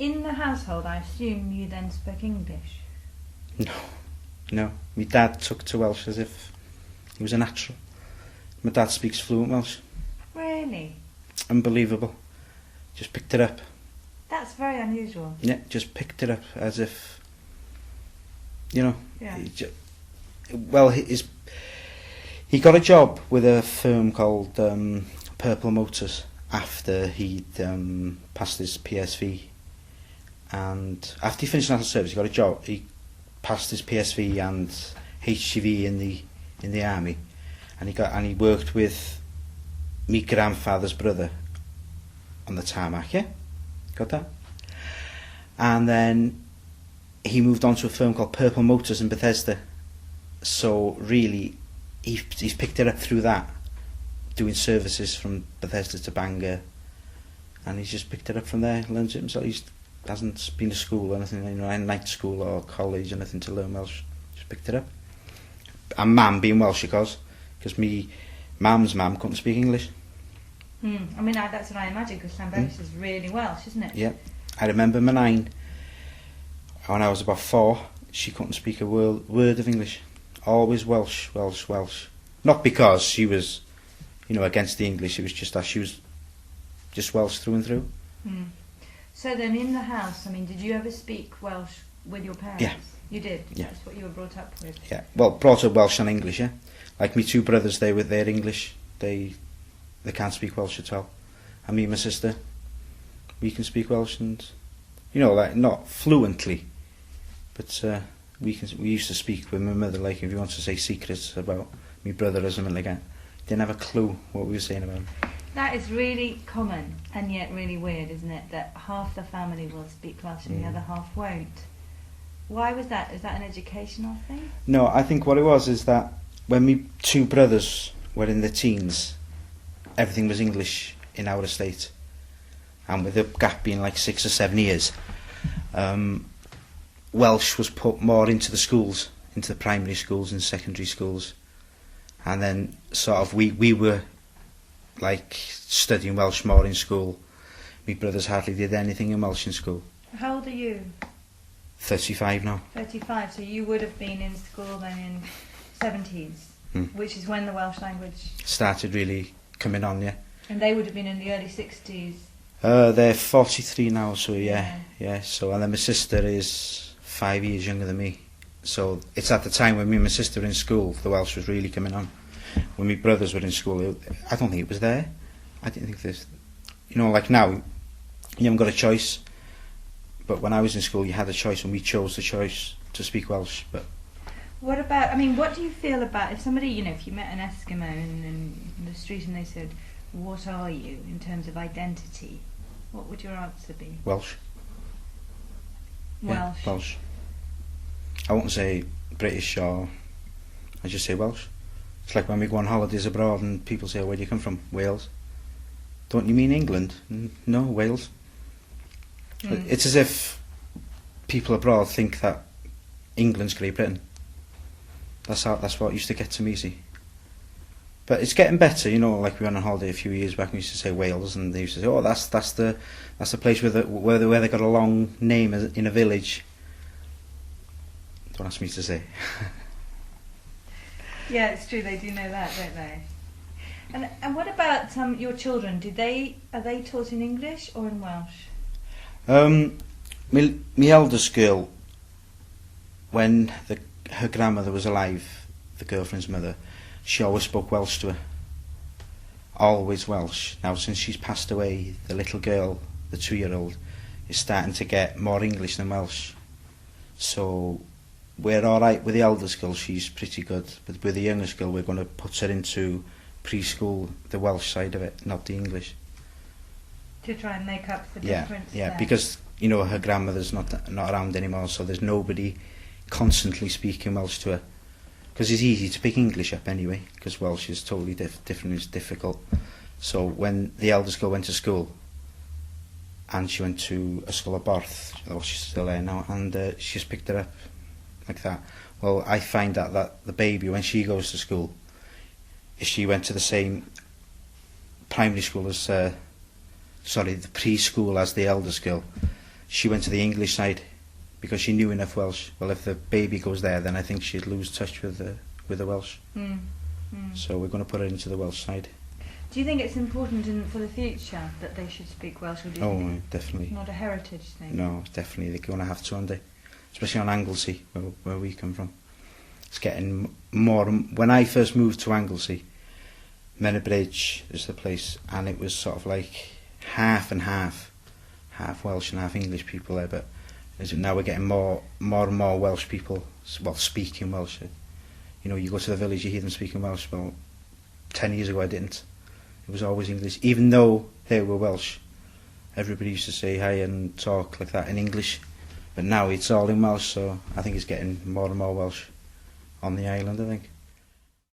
in the household, I assume you then spoke English? No. My dad took to Welsh as if he was a natural. My dad speaks fluent Welsh. Really? Unbelievable. Just picked it up. That's very unusual. Yeah, just picked it up as if, you know. Yeah. He got a job with a firm called Purple Motors after he'd passed his PSV, and after he finished national service, he got a job. He passed his PSV and HGV in the army, and he worked with my grandfather's brother on the tarmac. Yeah, got that. And then he moved on to a firm called Purple Motors in Bethesda. So really, he's picked it up through that, doing services from Bethesda to Bangor, and he's just picked it up from there. Learns it himself. He hasn't been to school or anything, night school or college or anything to learn Welsh. Just picked it up. And Mam being Welsh, of course, because me Mam's mum couldn't speak English. I mean, that's what I imagine, because Llanberis is really Welsh, isn't it? Yeah. I remember my nine, when I was about 4, she couldn't speak a word of English. Always Welsh. Not because she was, against the English, it was just that she was just Welsh through and through. So then in the house, I mean, did you ever speak Welsh with your parents? Yeah. You did? Yeah. That's what you were brought up with? Yeah. Well, brought up Welsh and English, yeah. Like me 2 brothers, they're English. They can't speak Welsh at all. And me and my sister, we can speak Welsh, and like not fluently, but we used to speak with my mother, like if you want to say secrets about my brother or something like that. Didn't have a clue what we were saying about him. That is really common and yet really weird, isn't it? That half the family will speak Welsh and the other half won't. Why was that? Is that an educational thing? No, I think what it was is that when my 2 brothers were in their teens, everything was English in our estate, and with the gap being like 6 or 7 years, Welsh was put more into the schools, into the primary schools and secondary schools, and then sort of we were like studying Welsh more in school. My brothers hardly did anything in Welsh in school. How old are you? 35 now. 35, so you would have been in school then in 70s, which is when the Welsh language started really coming on, yeah. And they would have been in the early 60s. They're 43 now, so yeah. So, and then my sister is 5 years younger than me. So it's at the time when me and my sister were in school, the Welsh was really coming on. When my brothers were in school, I don't think it was there. I didn't think this. Like now, you haven't got a choice. But when I was in school, you had a choice, and we chose the choice to speak Welsh. But what do you feel about if somebody, if you met an Eskimo in the street and they said, "What are you in terms of identity?" What would your answer be? Welsh. Welsh. Yeah, Welsh. I won't say British, or I just say Welsh. It's like when we go on holidays abroad and people say, "Where do you come from?" Wales. Don't you mean England? No, Wales. It's as if people abroad think that England's Great Britain. That's what used to get to me, see. But it's getting better, like we went on holiday a few years back and we used to say Wales, and they used to say, "Oh, that's the place where they got a long name in a village." Don't ask me to say. Yeah, it's true, they do know that, don't they? And what about your children? Are they taught in English or in Welsh? My eldest girl, when her grandmother was alive, the girlfriend's mother, she always spoke Welsh to her. Always Welsh. Now, since she's passed away, the little girl, the 2-year-old, is starting to get more English than Welsh. So we're alright with the eldest girl, she's pretty good. But with the youngest girl, we're going to put her into preschool, the Welsh side of it, not the English. To try and make up the difference. Yeah, because her grandmother's not around anymore, so there's nobody constantly speaking Welsh to her. Because it's easy to pick English up anyway, because Welsh is totally different, it's difficult. So when the eldest girl went to school, and she went to a school at Borth, she's still there now, and she just picked it up like that. Well, I find that the baby, when she goes to school, if she went to the same primary school as the preschool as the eldest girl, she went to the English side because she knew enough Welsh. Well, if the baby goes there, then I think she'd lose touch with the Welsh. So we're going to put her into the Welsh side. Do you think it's important for the future that they should speak Welsh, or do you think it's definitely. not a heritage thing? No, definitely. They're going to have to one day, especially on Anglesey, where we come from. It's getting more. When I first moved to Anglesey, Menabridge is the place, and it was sort of like half and half Welsh and half English people there. But now we're getting more and more Welsh people, well, speaking Welsh. You know, you go to the village, you hear them speaking Welsh. Well, 10 years ago I didn't. It was always English, even though they were Welsh. Everybody used to say hi and talk like that in English, but now it's all in Welsh. So I think it's getting more and more Welsh on the island, I think.